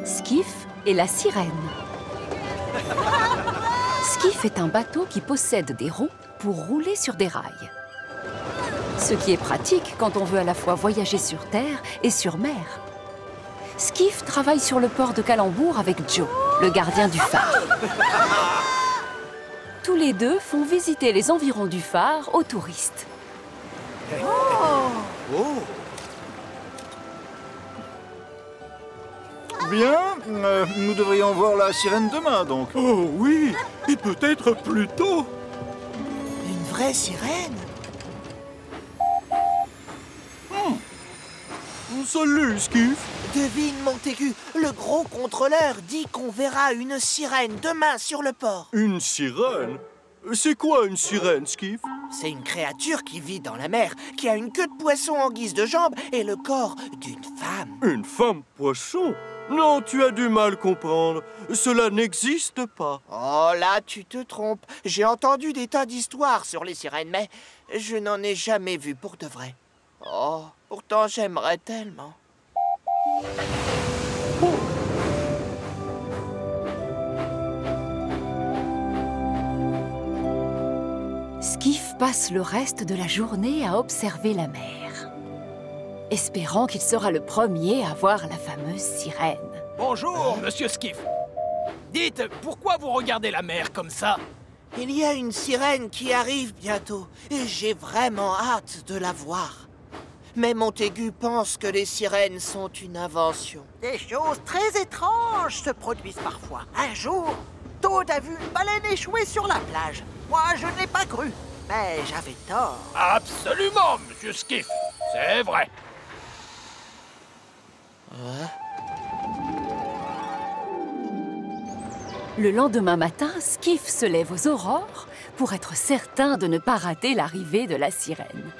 Skiff et la sirène. Skiff est un bateau qui possède des roues pour rouler sur des rails. Ce qui est pratique quand on veut à la fois voyager sur terre et sur mer. Skiff travaille sur le port de Calembour avec Joe, le gardien du phare. Tous les deux font visiter les environs du phare aux touristes. Bien, nous devrions voir la sirène demain, donc. Oh oui, et peut-être plus tôt. Une vraie sirène? Salut, Skiff. Devine, Montaigu, le gros contrôleur dit qu'on verra une sirène demain sur le port. Une sirène? C'est quoi une sirène, Skiff? C'est une créature qui vit dans la mer, qui a une queue de poisson en guise de jambe et le corps d'une femme. Une femme poisson? Non, tu as du mal comprendre. Cela n'existe pas. Oh là, tu te trompes. J'ai entendu des tas d'histoires sur les sirènes, mais je n'en ai jamais vu pour de vrai. Oh, pourtant j'aimerais tellement. Skiff passe le reste de la journée à observer la mer, espérant qu'il sera le premier à voir la fameuse sirène. Bonjour, monsieur Skiff. Dites, pourquoi vous regardez la mer comme ça? Il y a une sirène qui arrive bientôt et j'ai vraiment hâte de la voir. Mais Montaigu pense que les sirènes sont une invention. Des choses très étranges se produisent parfois. Un jour, Toad a vu une baleine échouer sur la plage. Moi, je ne l'ai pas cru, mais j'avais tort. Absolument, monsieur Skiff. C'est vrai. Le lendemain matin, Skiff se lève aux aurores pour être certain de ne pas rater l'arrivée de la sirène.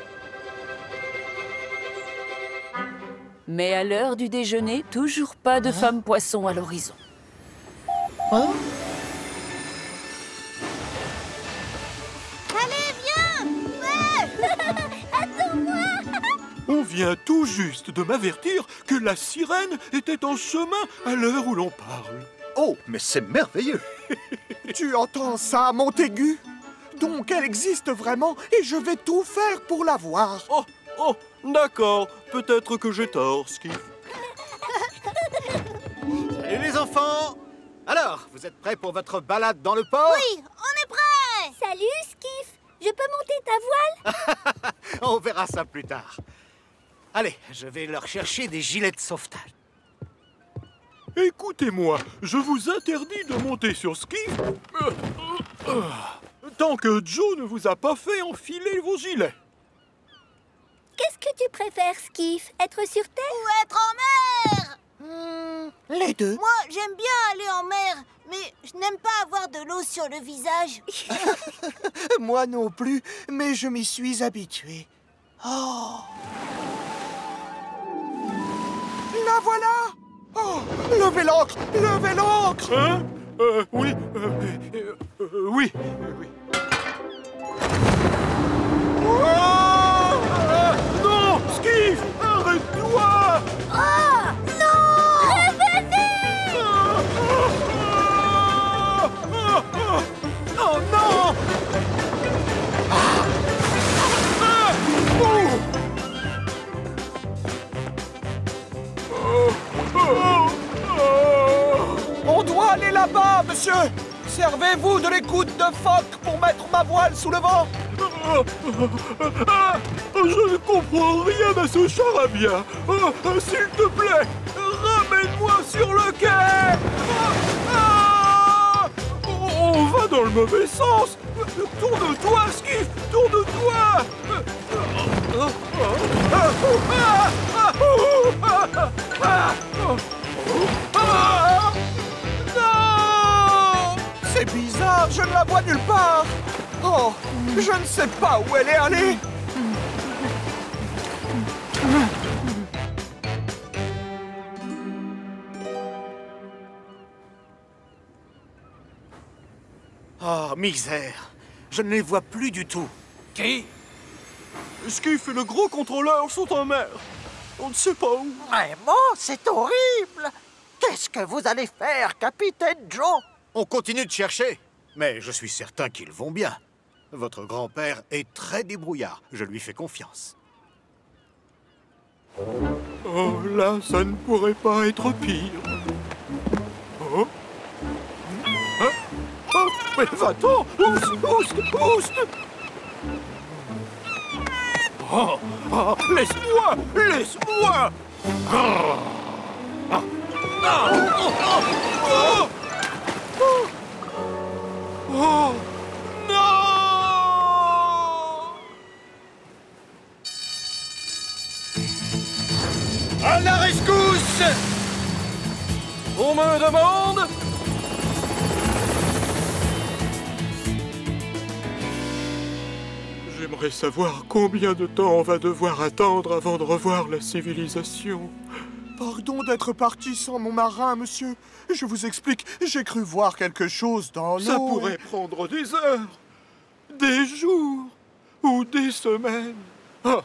Mais à l'heure du déjeuner, toujours pas de femme poisson à l'horizon. Allez, viens! Ouais! Attends-moi! On vient tout juste de m'avertir que la sirène était en chemin à l'heure où l'on parle. Oh, mais c'est merveilleux. Tu entends ça, Montaigu? Donc elle existe vraiment et je vais tout faire pour la voir. Oh, d'accord. Peut-être que j'ai tort, Skiff. Salut les enfants. Alors, vous êtes prêts pour votre balade dans le port? Oui, on est prêts! Salut, Skiff! Je peux monter ta voile? On verra ça plus tard. Allez, je vais leur chercher des gilets de sauvetage. Écoutez-moi, je vous interdis de monter sur Skiff tant que Joe ne vous a pas fait enfiler vos gilets. Qu'est-ce que tu préfères, Skiff? Être sur terre ou être en mer? Les deux. Moi, j'aime bien aller en mer, mais je n'aime pas avoir de l'eau sur le visage. Moi non plus, mais je m'y suis habitué. Oh! La voilà! Oh, levez l'ancre! Levez l'ancre! Hein? Oui. Oui. Non! Skiff! Arrête-toi! Oh! Non! Revenez! Oh non! On doit aller là-bas, monsieur! Servez-vous de l'écoute de phoque pour mettre ma voile sous le vent! Je ne comprends rien à ce charabia. S'il te plaît, ramène-moi sur le quai. On va dans le mauvais sens. Tourne-toi, Skiff, tourne-toi. Non! C'est bizarre, je ne la vois nulle part! Oh, je ne sais pas où elle est allée! Oh, misère. Je ne les vois plus du tout. Qui? Skiff et le gros contrôleur sont en mer. On ne sait pas où. Vraiment, c'est horrible. Qu'est-ce que vous allez faire, Capitaine Joe? On continue de chercher, mais je suis certain qu'ils vont bien. Votre grand-père est très débrouillard. Je lui fais confiance. Oh, là, ça ne pourrait pas être pire. Oh. Hein? Oh, mais va-t'en! Oust! Oh, oh, laisse-moi! Laisse-moi! Oh. Ah. Ah. Oh. Oh. Oh. Oh. Non! À la rescousse! On me demande... J'aimerais savoir combien de temps on va devoir attendre avant de revoir la civilisation. Pardon d'être parti sans mon marin, monsieur. Je vous explique, j'ai cru voir quelque chose dans l'eau. Ça pourrait prendre des heures, des jours ou des semaines. Ah,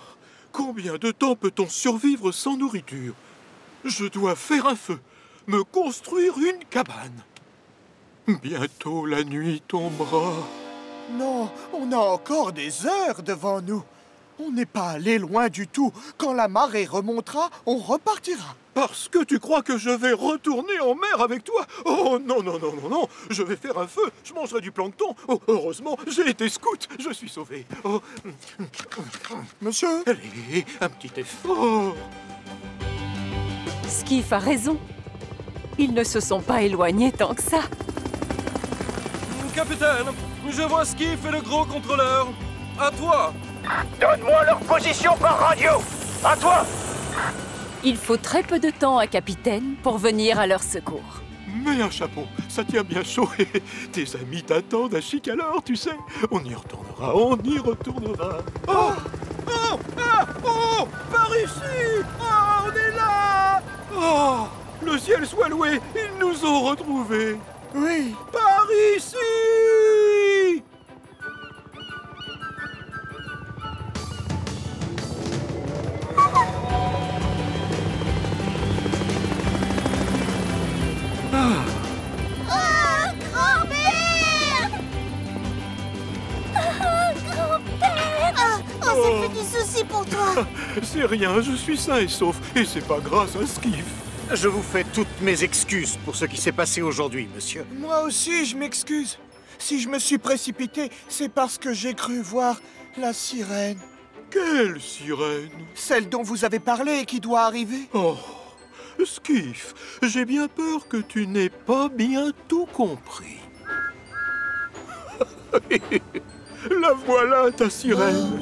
combien de temps peut-on survivre sans nourriture? Je dois faire un feu, me construire une cabane. Bientôt la nuit tombera. Non, on a encore des heures devant nous. On n'est pas allé loin du tout. Quand la marée remontera, on repartira. Parce que tu crois que je vais retourner en mer avec toi? Oh non, non, non, non, non. Je vais faire un feu, je mangerai du plancton. Oh, heureusement, j'ai été scout, je suis sauvé. Oh. Monsieur? Allez, un petit effort. Skiff a raison. Ils ne se sont pas éloignés tant que ça. Capitaine, je vois Skiff et le gros contrôleur. À toi. Donne-moi leur position par radio. À toi. Il faut très peu de temps à Capitaine pour venir à leur secours. Mets un chapeau, ça tient bien chaud. Tes amis t'attendent à Chicalor, tu sais. On y retournera, on y retournera. Oh, oh, ah, oh, par ici. Oh, on est là. Oh, le ciel soit loué, ils nous ont retrouvés. Oui. Par ici. Ça fait du souci pour toi. C'est rien, je suis sain et sauf. Et c'est pas grâce à Skiff. Je vous fais toutes mes excuses pour ce qui s'est passé aujourd'hui, monsieur. Moi aussi, je m'excuse. Si je me suis précipité, c'est parce que j'ai cru voir la sirène. Quelle sirène? Celle dont vous avez parlé et qui doit arriver. Oh, Skiff, j'ai bien peur que tu n'aies pas bien tout compris. La voilà, ta sirène.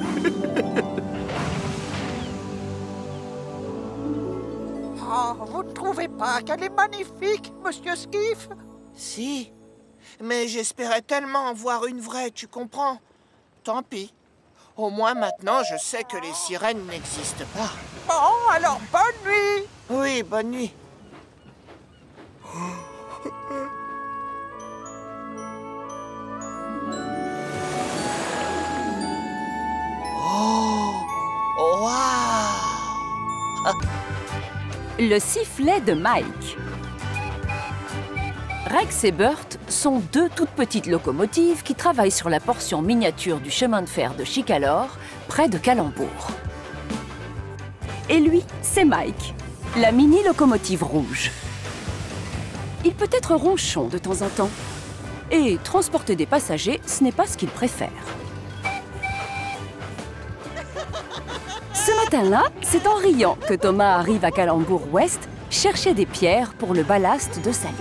Oh, vous ne trouvez pas qu'elle est magnifique, monsieur Skiff? Si, mais j'espérais tellement voir une vraie, tu comprends? Tant pis. Au moins maintenant, je sais que les sirènes n'existent pas. Bon, alors bonne nuit. Oui, bonne nuit. Oh! Waouh! Le sifflet de Mike. Rex et Burt sont deux toutes petites locomotives qui travaillent sur la portion miniature du chemin de fer de Chicalor, près de Calembour. Et lui, c'est Mike, la mini-locomotive rouge. Il peut être ronchon de temps en temps. Et transporter des passagers, ce n'est pas ce qu'il préfère. Ce matin-là, c'est en riant que Thomas arrive à Calembour-Ouest chercher des pierres pour le ballast de sa ligne.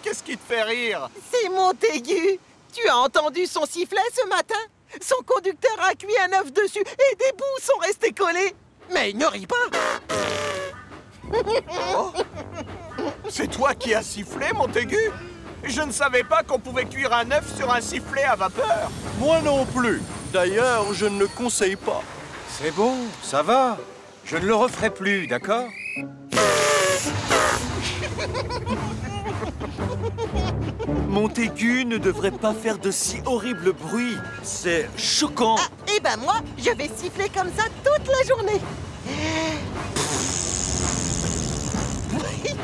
Qu'est-ce qui te fait rire? C'est Montaigu. Tu as entendu son sifflet ce matin? Son conducteur a cuit un œuf dessus et des bouts sont restés collés. Mais il ne rit pas. Oh. C'est toi qui as sifflé, Montaigu? Je ne savais pas qu'on pouvait cuire un œuf sur un sifflet à vapeur. Moi non plus. D'ailleurs, je ne le conseille pas. C'est bon, ça va. Je ne le referai plus, d'accord? Montaigu ne devrait pas faire de si horribles bruits. C'est choquant. Ah, et ben moi, je vais siffler comme ça toute la journée.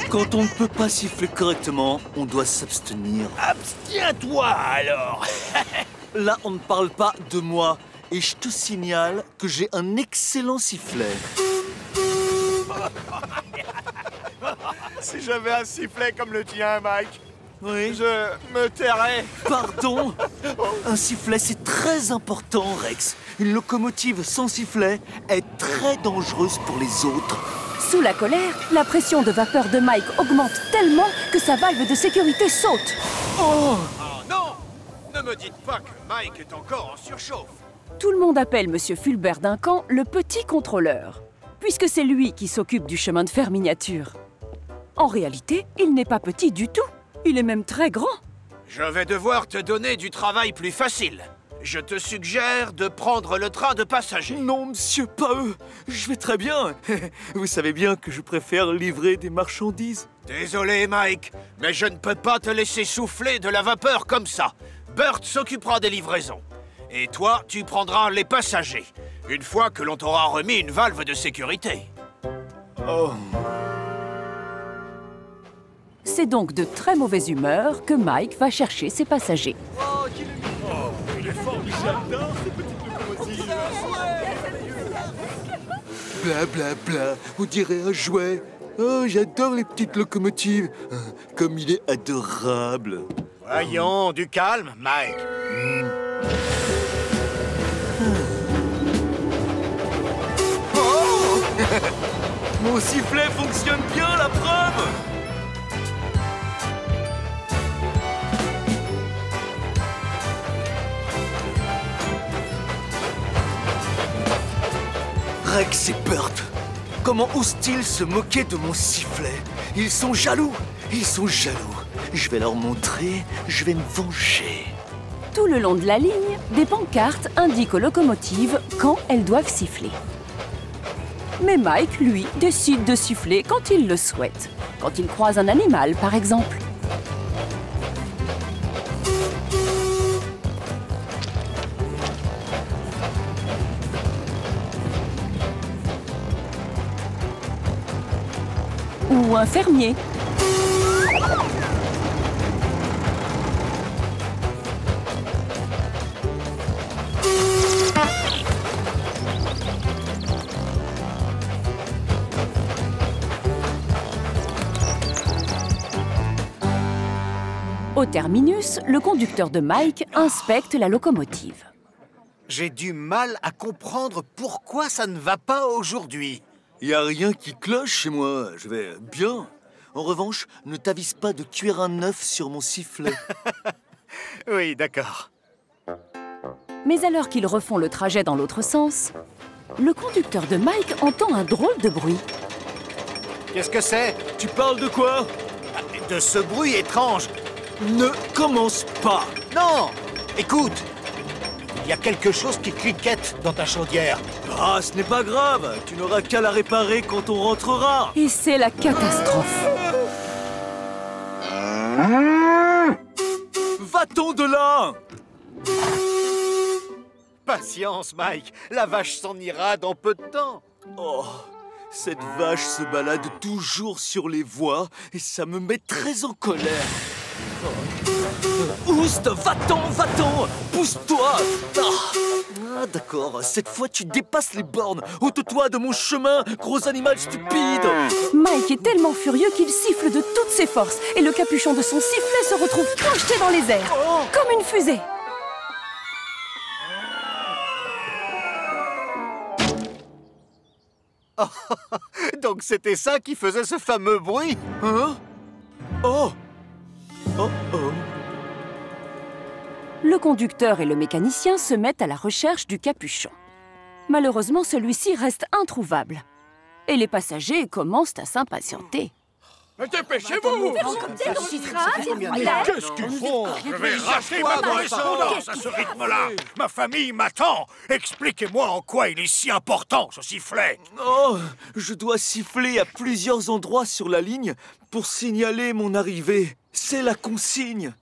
Quand on ne peut pas siffler correctement, on doit s'abstenir. Abstiens-toi alors. Là, on ne parle pas de moi. Et je te signale que j'ai un excellent sifflet. Si j'avais un sifflet comme le tien, Mike, oui. je me tairais. Pardon. Un sifflet, c'est très important, Rex. Une locomotive sans sifflet est très dangereuse pour les autres. Sous la colère, la pression de vapeur de Mike augmente tellement que sa valve de sécurité saute. Oh non! Ne me dites pas que Mike est encore en surchauffe. Tout le monde appelle Monsieur Fulbert Duncan le petit contrôleur, puisque c'est lui qui s'occupe du chemin de fer miniature. En réalité, il n'est pas petit du tout. Il est même très grand. Je vais devoir te donner du travail plus facile. Je te suggère de prendre le train de passagers. Non, monsieur, pas eux. Je vais très bien. Vous savez bien que je préfère livrer des marchandises. Désolé, Mike, mais je ne peux pas te laisser souffler de la vapeur comme ça. Burt s'occupera des livraisons. Et toi, tu prendras les passagers, une fois que l'on t'aura remis une valve de sécurité. Oh. C'est donc de très mauvaise humeur que Mike va chercher ses passagers. Oh, il est formidable, ces petites locomotives. Bla bla bla, on dirait un jouet. Oh, j'adore les petites locomotives. Comme il est adorable. Voyons, du calme, Mike. Oh mon sifflet fonctionne bien, la preuve. Rex et Burt, comment osent-ils se moquer de mon sifflet? Ils sont jaloux, ils sont jaloux. Je vais leur montrer, je vais me venger. Tout le long de la ligne, des pancartes indiquent aux locomotives quand elles doivent siffler. Mais Mike, lui, décide de siffler quand il le souhaite. Quand il croise un animal, par exemple. Ou un fermier. Au terminus, le conducteur de Mike inspecte la locomotive. J'ai du mal à comprendre pourquoi ça ne va pas aujourd'hui. Y a rien qui cloche chez moi, je vais bien. En revanche, ne t'avise pas de cuire un œuf sur mon sifflet. Oui, d'accord. Mais alors qu'ils refont le trajet dans l'autre sens, le conducteur de Mike entend un drôle de bruit. Qu'est-ce que c'est? Tu parles de quoi? De ce bruit étrange. Ne commence pas. Non! Écoute! Il y a quelque chose qui cliquette dans ta chaudière. Ah, ce n'est pas grave. Tu n'auras qu'à la réparer quand on rentrera. Et c'est la catastrophe. Va-t'en de là! Patience, Mike. La vache s'en ira dans peu de temps. Oh, cette vache se balade toujours sur les voies et ça me met très en colère. Oust, va-t'en, va-t'en! Pousse-toi! Ah, d'accord, cette fois tu dépasses les bornes. Ôte-toi de mon chemin, gros animal stupide! Mike est tellement furieux qu'il siffle de toutes ses forces et le capuchon de son sifflet se retrouve projeté dans les airs, comme une fusée. Donc c'était ça qui faisait ce fameux bruit? Hein? Oh! Oh oh! Le conducteur et le mécanicien se mettent à la recherche du capuchon. Malheureusement, celui-ci reste introuvable. Et les passagers commencent à s'impatienter. Dépêchez-vous! Qu'est-ce qu'ils font? Je vais racheter ma correspondance à ce rythme-là. Ma famille m'attend. Expliquez-moi en quoi il est si important, ce sifflet. Oh, je dois siffler à plusieurs endroits sur la ligne pour signaler mon arrivée. C'est la consigne.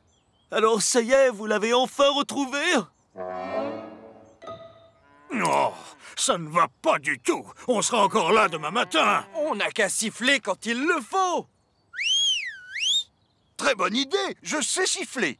Alors ça y est, vous l'avez enfin retrouvé? Oh, ça ne va pas du tout. On sera encore là demain matin. On n'a qu'à siffler quand il le faut. Très bonne idée, je sais siffler.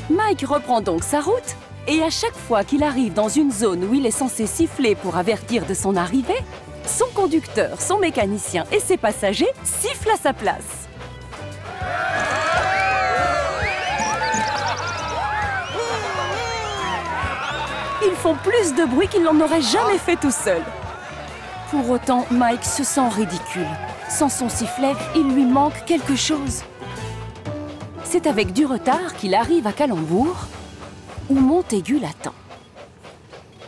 Mike reprend donc sa route, et à chaque fois qu'il arrive dans une zone où il est censé siffler pour avertir de son arrivée, son conducteur, son mécanicien et ses passagers sifflent à sa place. Ils font plus de bruit qu'ils n'en auraient jamais fait tout seuls. Pour autant, Mike se sent ridicule. Sans son sifflet, il lui manque quelque chose. C'est avec du retard qu'il arrive à Calembour, où Montaigu l'attend.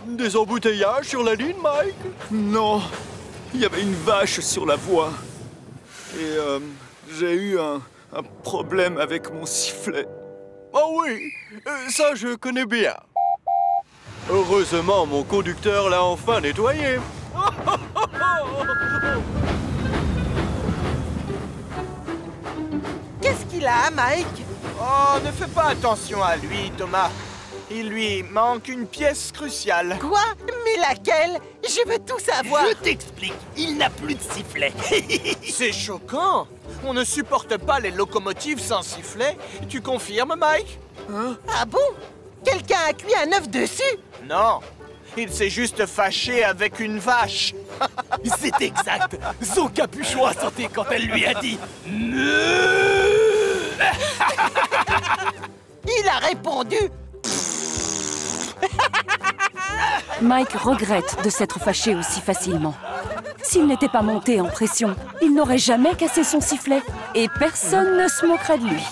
Des embouteillages sur la ligne, Mike? Non, il y avait une vache sur la voie. Et j'ai eu un problème avec mon sifflet. Oh oui, ça je connais bien. Heureusement, mon conducteur l'a enfin nettoyé. Qu'est-ce qu'il a, Mike? Oh, ne fais pas attention à lui, Thomas. Il lui manque une pièce cruciale. Quoi? Mais laquelle? Je veux tout savoir. Je t'explique, il n'a plus de sifflet. C'est choquant. On ne supporte pas les locomotives sans sifflet. Tu confirmes, Mike? Ah bon? Quelqu'un a cuit un œuf dessus? Non. Il s'est juste fâché avec une vache. C'est exact. Son capuchon a sauté quand elle lui a dit Il a répondu. Mike regrette de s'être fâché aussi facilement. S'il n'était pas monté en pression, il n'aurait jamais cassé son sifflet et personne ne se moquerait de lui.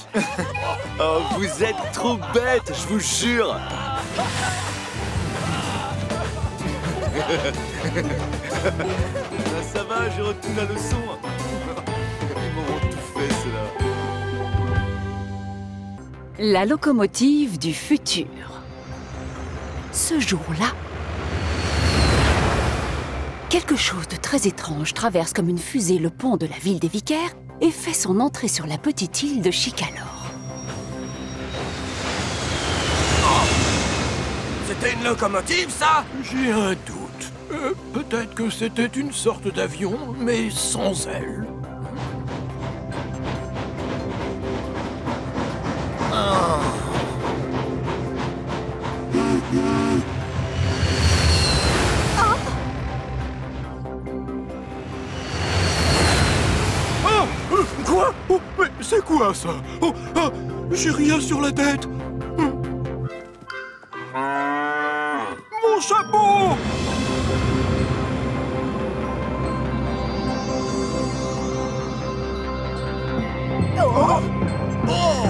Oh, vous êtes trop bête, je vous jure. Ça va, j'ai retenu la leçon. Ils m'auront tout fait, cela. La locomotive du futur. Ce jour-là, quelque chose de très étrange traverse comme une fusée le pont de la ville des Vicaires et fait son entrée sur la petite île de Chicalor. C'était une locomotive, ça? J'ai un doute. Peut-être que c'était une sorte d'avion, mais sans ailes. Quoi? Oh, mais c'est quoi ça? Oh, ah, j'ai rien sur la tête. Mon chapeau! Oh! Oh!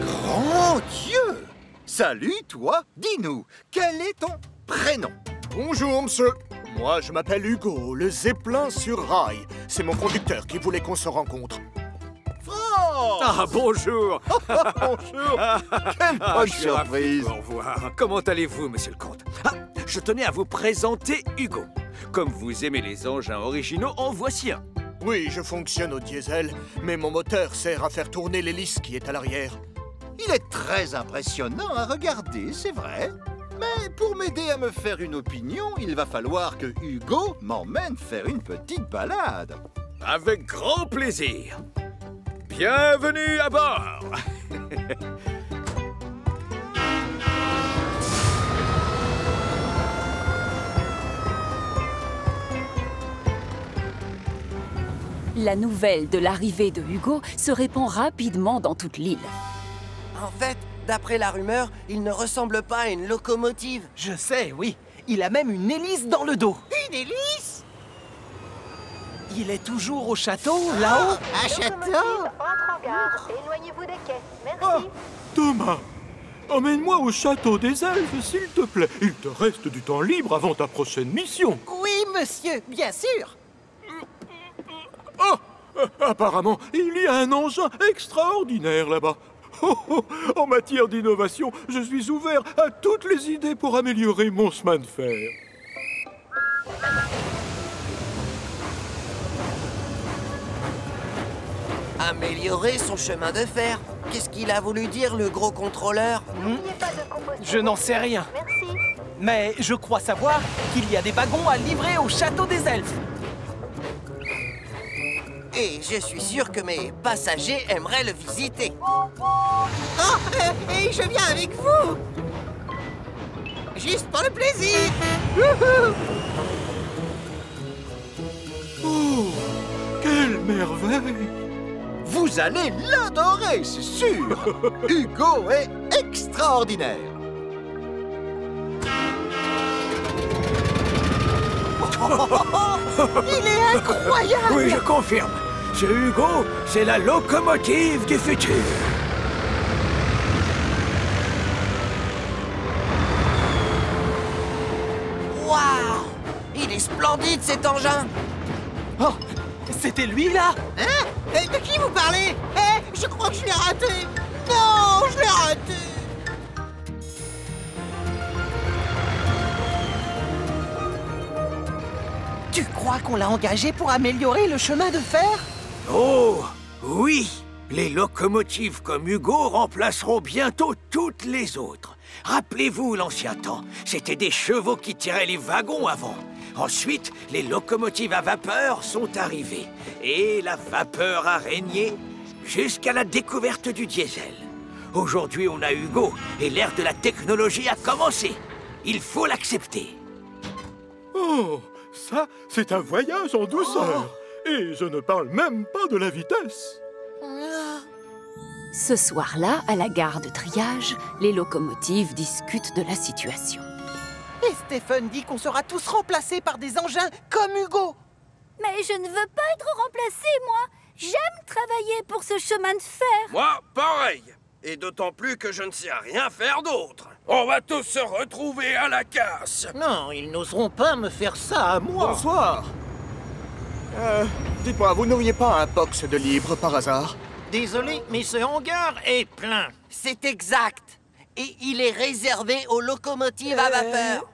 Grand Dieu! Salut, toi. Dis-nous, quel est ton prénom? Bonjour, monsieur. Moi, je m'appelle Hugo, le Zeppelin sur rail. C'est mon conducteur qui voulait qu'on se rencontre. Ah, bonjour. bonjour. Quelle bonne surprise. Au revoir. Comment allez-vous, monsieur le comte? Ah, je tenais à vous présenter Hugo. Comme vous aimez les engins originaux, en voici un. Oui, je fonctionne au diesel, mais mon moteur sert à faire tourner l'hélice qui est à l'arrière. Il est très impressionnant à regarder, c'est vrai. Mais pour m'aider à me faire une opinion, il va falloir que Hugo m'emmène faire une petite balade. Avec grand plaisir. Bienvenue à bord. La nouvelle de l'arrivée de Hugo se répand rapidement dans toute l'île. En fait, d'après la rumeur, il ne ressemble pas à une locomotive. Je sais, oui. Il a même une hélice dans le dos. Une hélice? Il est toujours au château, là-haut? Un château? Entre en gare. Éloignez-vous des quais. Merci. Ah, Thomas, emmène-moi au château des elfes, s'il te plaît. Il te reste du temps libre avant ta prochaine mission. Oui, monsieur, bien sûr. Oh, apparemment, il y a un engin extraordinaire là-bas. Oh, oh, en matière d'innovation, je suis ouvert à toutes les idées pour améliorer mon chemin de fer. Améliorer son chemin de fer. Qu'est-ce qu'il a voulu dire, le gros contrôleur? Je n'en sais rien. Merci. Mais je crois savoir qu'il y a des wagons à livrer au château des elfes. Et je suis sûr que mes passagers aimeraient le visiter. Oh, et je viens avec vous. Juste pour le plaisir. Oh, quelle merveille! Vous allez l'adorer, c'est sûr. Hugo est extraordinaire. Il est incroyable! Oui, je confirme. Ce Hugo, c'est la locomotive du futur. Waouh! Il est splendide, cet engin! Oh, c'était lui, là? Hein? De qui vous parlez? Je crois que je l'ai raté. Non, je l'ai raté. Tu crois qu'on l'a engagé pour améliorer le chemin de fer? Oh, oui. Les locomotives comme Hugo remplaceront bientôt toutes les autres. Rappelez-vous l'ancien temps, c'était des chevaux qui tiraient les wagons avant. Ensuite, les locomotives à vapeur sont arrivées. Et la vapeur a régné jusqu'à la découverte du diesel. Aujourd'hui, on a Hugo et l'ère de la technologie a commencé. Il faut l'accepter. Oh, ça, c'est un voyage en douceur. Et je ne parle même pas de la vitesse. Ce soir-là, à la gare de triage, les locomotives discutent de la situation. Et Stephen dit qu'on sera tous remplacés par des engins comme Hugo. Mais je ne veux pas être remplacée, moi. J'aime travailler pour ce chemin de fer. Moi, pareil. Et d'autant plus que je ne sais rien faire d'autre. On va tous se retrouver à la casse. Non, ils n'oseront pas me faire ça à moi. Bonsoir. Dites-moi, vous n'auriez pas un box de libre par hasard? Désolé, mais ce hangar est plein. C'est exact. Et il est réservé aux locomotives à vapeur.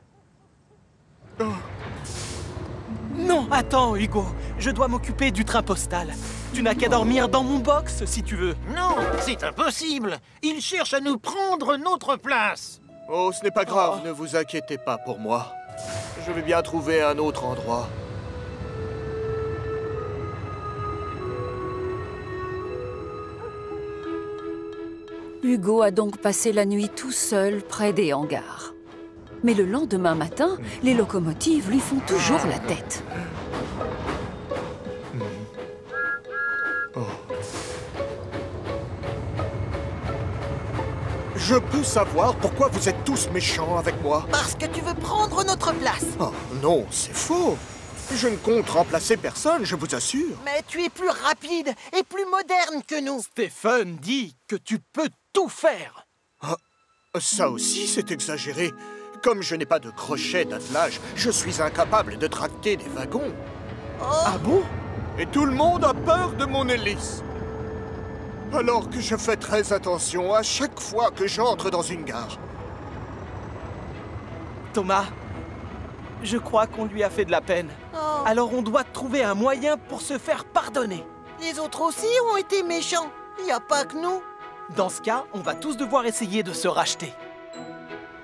Non, attends, Hugo. Je dois m'occuper du train postal. Tu n'as qu'à dormir dans mon box, si tu veux. Non, c'est impossible. Ils cherchent à nous prendre notre place. Oh, ce n'est pas grave, ne vous inquiétez pas pour moi. Je vais bien trouver un autre endroit. Hugo a donc passé la nuit tout seul près des hangars. Mais le lendemain matin, les locomotives lui font toujours la tête. Je peux savoir pourquoi vous êtes tous méchants avec moi? Parce que tu veux prendre notre place. Oh non, c'est faux. Je ne compte remplacer personne, je vous assure. Mais tu es plus rapide et plus moderne que nous. Stephen dit que tu peux tout faire. Ah, ça aussi, c'est exagéré. Comme je n'ai pas de crochet d'attelage, je suis incapable de tracter des wagons. Ah bon? Et tout le monde a peur de mon hélice. Alors que je fais très attention à chaque fois que j'entre dans une gare. Thomas, je crois qu'on lui a fait de la peine. Alors on doit trouver un moyen pour se faire pardonner. Les autres aussi ont été méchants. Il n'y a pas que nous. Dans ce cas, on va tous devoir essayer de se racheter.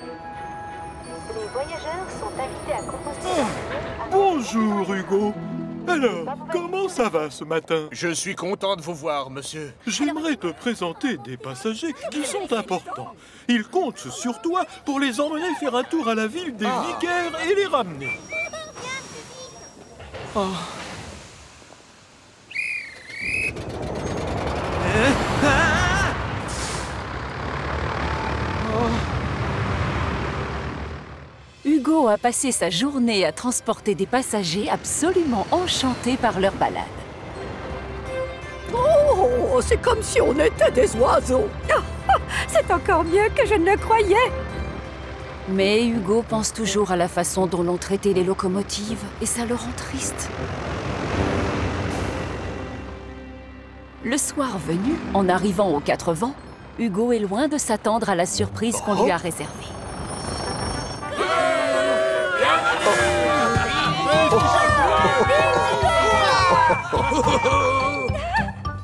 Les voyageurs sont invités à composter. Bonjour, Hugo. Alors, comment ça va ce matin? Je suis content de vous voir, monsieur. J'aimerais te présenter des passagers qui sont importants. Ils comptent sur toi pour les emmener faire un tour à la ville des Vicaires et les ramener. Hugo a passé sa journée à transporter des passagers absolument enchantés par leur balade. Oh, c'est comme si on était des oiseaux. C'est encore mieux que je ne le croyais. Mais Hugo pense toujours à la façon dont l'on traitait les locomotives et ça le rend triste. Le soir venu, en arrivant aux 4 vents, Hugo est loin de s'attendre à la surprise qu'on lui a réservée.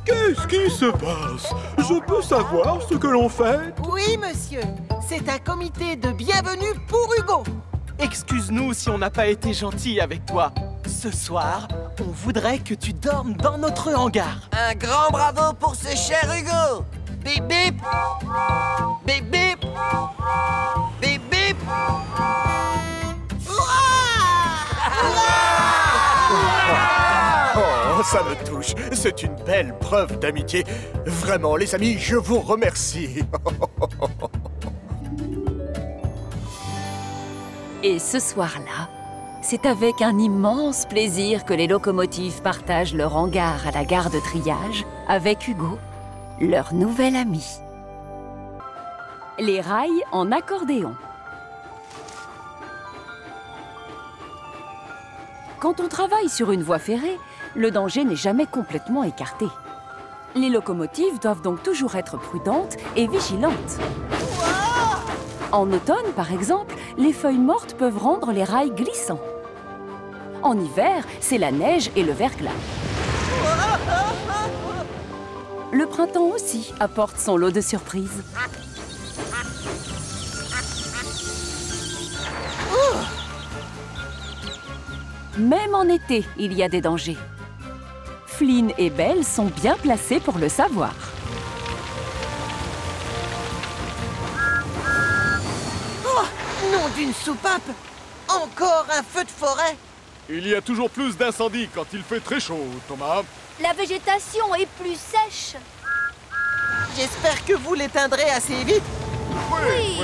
Qu'est-ce qui se passe? Je peux savoir ce que l'on fait? Oui, monsieur. C'est un comité de bienvenue pour Hugo. Excuse-nous si on n'a pas été gentil avec toi. Ce soir, on voudrait que tu dormes dans notre hangar. Un grand bravo pour ce cher Hugo. Bip bip. Bip bip. Bip bip. Oh, ça me touche. C'est une belle preuve d'amitié. Vraiment, les amis, je vous remercie. Et ce soir-là, c'est avec un immense plaisir que les locomotives partagent leur hangar à la gare de triage avec Hugo, leur nouvel ami. Les rails en accordéon. Quand on travaille sur une voie ferrée, le danger n'est jamais complètement écarté. Les locomotives doivent donc toujours être prudentes et vigilantes. En automne, par exemple, les feuilles mortes peuvent rendre les rails glissants. En hiver, c'est la neige et le verglas. Le printemps aussi apporte son lot de surprises. Même en été, il y a des dangers. Flynn et Belle sont bien placés pour le savoir. Oh, nom d'une soupape! Encore un feu de forêt! Il y a toujours plus d'incendies quand il fait très chaud, Thomas. La végétation est plus sèche. J'espère que vous l'éteindrez assez vite. Oui.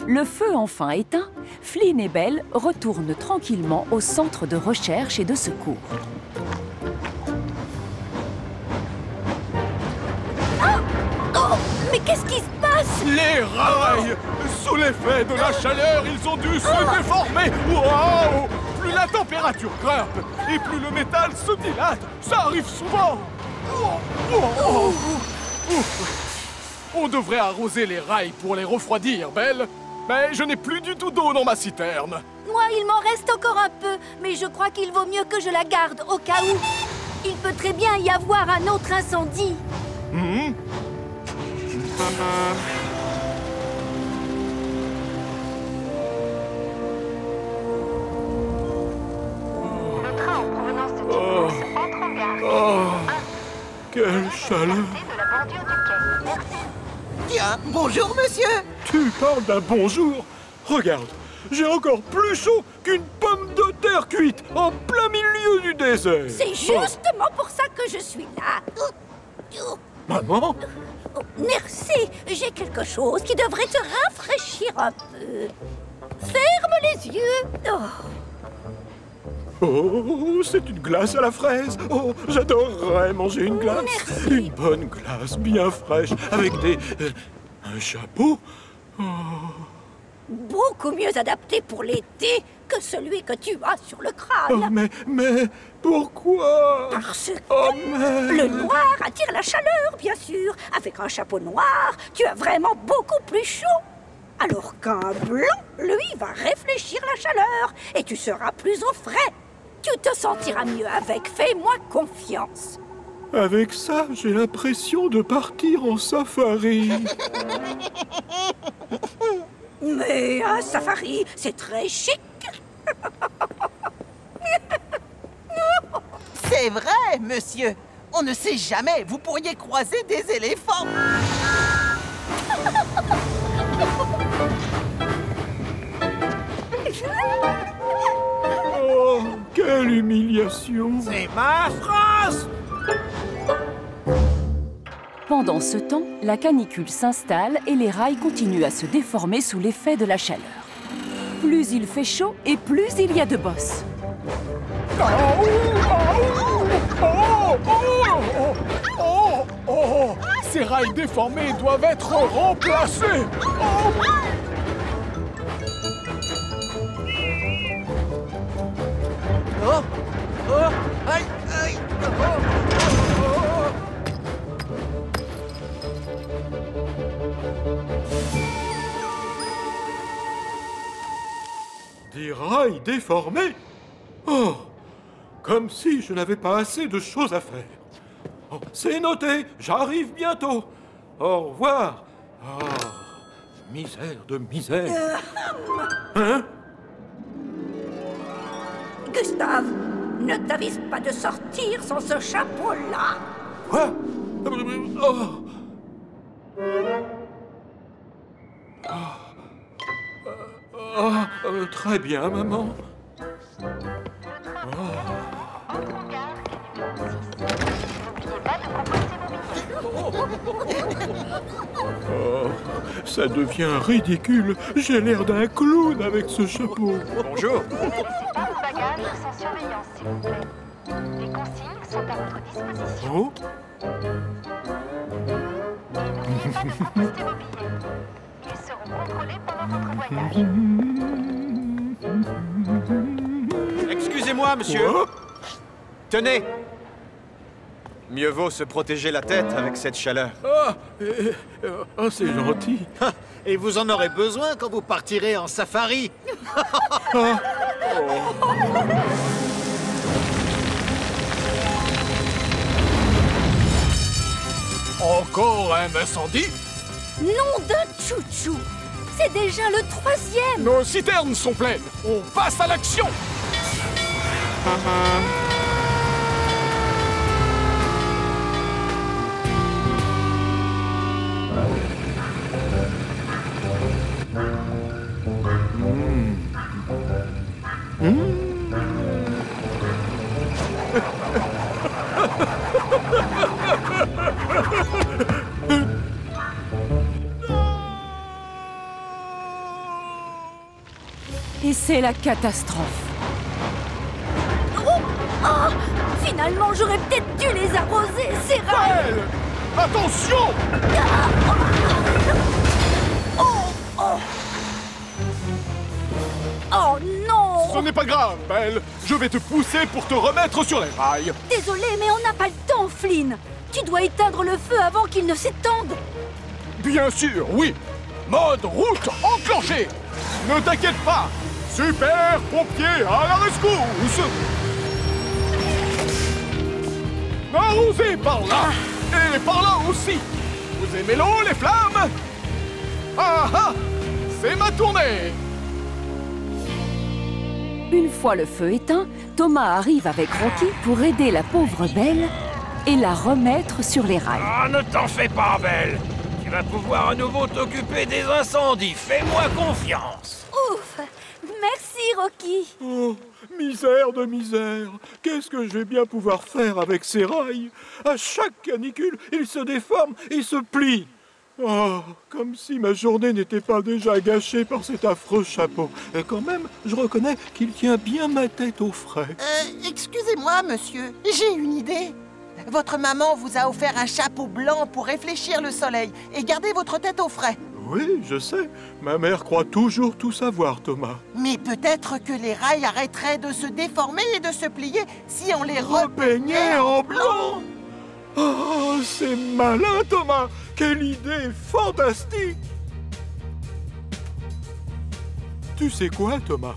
Le feu enfin éteint, Flynn et Belle retournent tranquillement au centre de recherche et de secours. Oh, mais qu'est-ce qui se passe? Les rails! Sous l'effet de la chaleur, ils ont dû se déformer! Waouh! Plus la température grimpe, et plus le métal se dilate! Ça arrive souvent! On devrait arroser les rails pour les refroidir, Belle! Mais je n'ai plus du tout d'eau dans ma citerne! Moi, il m'en reste encore un peu, mais je crois qu'il vaut mieux que je la garde au cas où. Il peut très bien y avoir un autre incendie. Le train en provenance de Timbos entre en gare. Quelle chaleur! De la bordure du quai. Merci. Tiens, bonjour, monsieur! Tu parles d'un bonjour? Regarde, j'ai encore plus chaud qu'une pomme de terre cuite en plein milieu du désert. C'est justement pour ça que je suis là. Maman? Oh, merci, j'ai quelque chose qui devrait te rafraîchir un peu. Ferme les yeux. Oh, c'est une glace à la fraise. Oh, j'adorerais manger une glace. Merci. Une bonne glace bien fraîche avec des... un chapeau. Oh. Beaucoup mieux adapté pour l'été que celui que tu as sur le crâne. Oh, mais pourquoi? Parce que oh, mais... le noir attire la chaleur, bien sûr. Avec un chapeau noir, tu as vraiment beaucoup plus chaud. Alors qu'un blanc, lui, va réfléchir la chaleur et tu seras plus au frais. Tu te sentiras mieux avec, fais-moi confiance. Avec ça, j'ai l'impression de partir en safari. Mais un safari, c'est très chic. C'est vrai, monsieur. On ne sait jamais, vous pourriez croiser des éléphants. Oh, quelle quelle humiliation! C'est ma France! Pendant ce temps, la canicule s'installe et les rails continuent à se déformer sous l'effet de la chaleur. Plus il fait chaud et plus il y a de bosses. Ces rails déformés doivent être remplacés. Aïe, aïe. Des rails déformés? Oh! Comme si je n'avais pas assez de choses à faire. Oh, c'est noté, j'arrive bientôt. Au revoir. Oh, misère de misère. Hein? Gustave, ne t'avise pas de sortir sans ce chapeau-là. Quoi? Très bien, maman. Oh, ça devient ridicule. J'ai l'air d'un clown avec ce chapeau. Bonjour. Ne laissez pas vos bagages sans surveillance, s'il vous plaît. Les consignes sont à votre disposition. Oh? N'oubliez pas de composter vos billets. Ils seront contrôlés pendant votre voyage. Excusez-moi, monsieur. Quoi? Tenez. Mieux vaut se protéger la tête avec cette chaleur. C'est gentil. Et vous en aurez besoin quand vous partirez en safari. Encore un incendie? Nom d'un chouchou! C'est déjà le 3e! Nos citernes sont pleines. On passe à l'action. Et c'est la catastrophe. Oh, finalement, j'aurais peut-être dû les arroser, ces rails! Attention! Oh non! Ce n'est pas grave, Belle. Je vais te pousser pour te remettre sur les rails. Désolé, mais on n'a pas le temps, Flynn. Tu dois éteindre le feu avant qu'il ne s'étende. Bien sûr, oui. Mode route enclenché. Ne t'inquiète pas. Super pompier à la rescousse. Arrosez par là. Et par là aussi. Vous aimez l'eau, les flammes? Ah ah! C'est ma tournée. Une fois le feu éteint, Thomas arrive avec Rocky pour aider la pauvre Belle et la remettre sur les rails. Ah, ne t'en fais pas, Belle. Tu vas pouvoir à nouveau t'occuper des incendies. Fais-moi confiance. Ouf! Merci, Rocky. Oh, misère de misère. Qu'est-ce que je vais bien pouvoir faire avec ces rails? À chaque canicule, ils se déforment et se plient. Oh, comme si ma journée n'était pas déjà gâchée par cet affreux chapeau. Et quand même, je reconnais qu'il tient bien ma tête au frais. Excusez-moi, monsieur, j'ai une idée. Votre maman vous a offert un chapeau blanc pour réfléchir le soleil et garder votre tête au frais. Oui, je sais. Ma mère croit toujours tout savoir, Thomas. Mais peut-être que les rails arrêteraient de se déformer et de se plier si on les repeignait en blanc. Oh, c'est malin, Thomas. Quelle idée fantastique. Tu sais quoi, Thomas?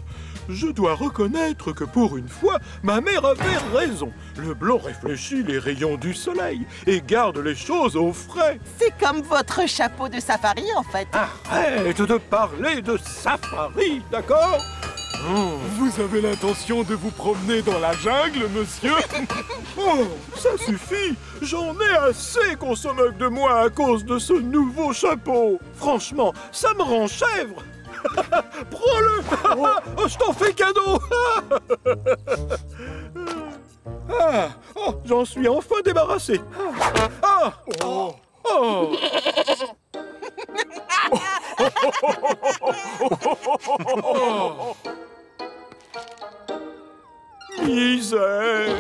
Je dois reconnaître que pour une fois, ma mère avait raison. Le blanc réfléchit les rayons du soleil et garde les choses au frais. C'est comme votre chapeau de safari, en fait. Arrête de parler de safari, d'accord? Vous avez l'intention de vous promener dans la jungle, monsieur? Oh, ça suffit. J'en ai assez qu'on se moque de moi à cause de ce nouveau chapeau. Franchement, ça me rend chèvre. Prends-le. Oh, je t'en fais cadeau. m'en suis enfin débarrassé. Ah! Oh! Oh! Misère!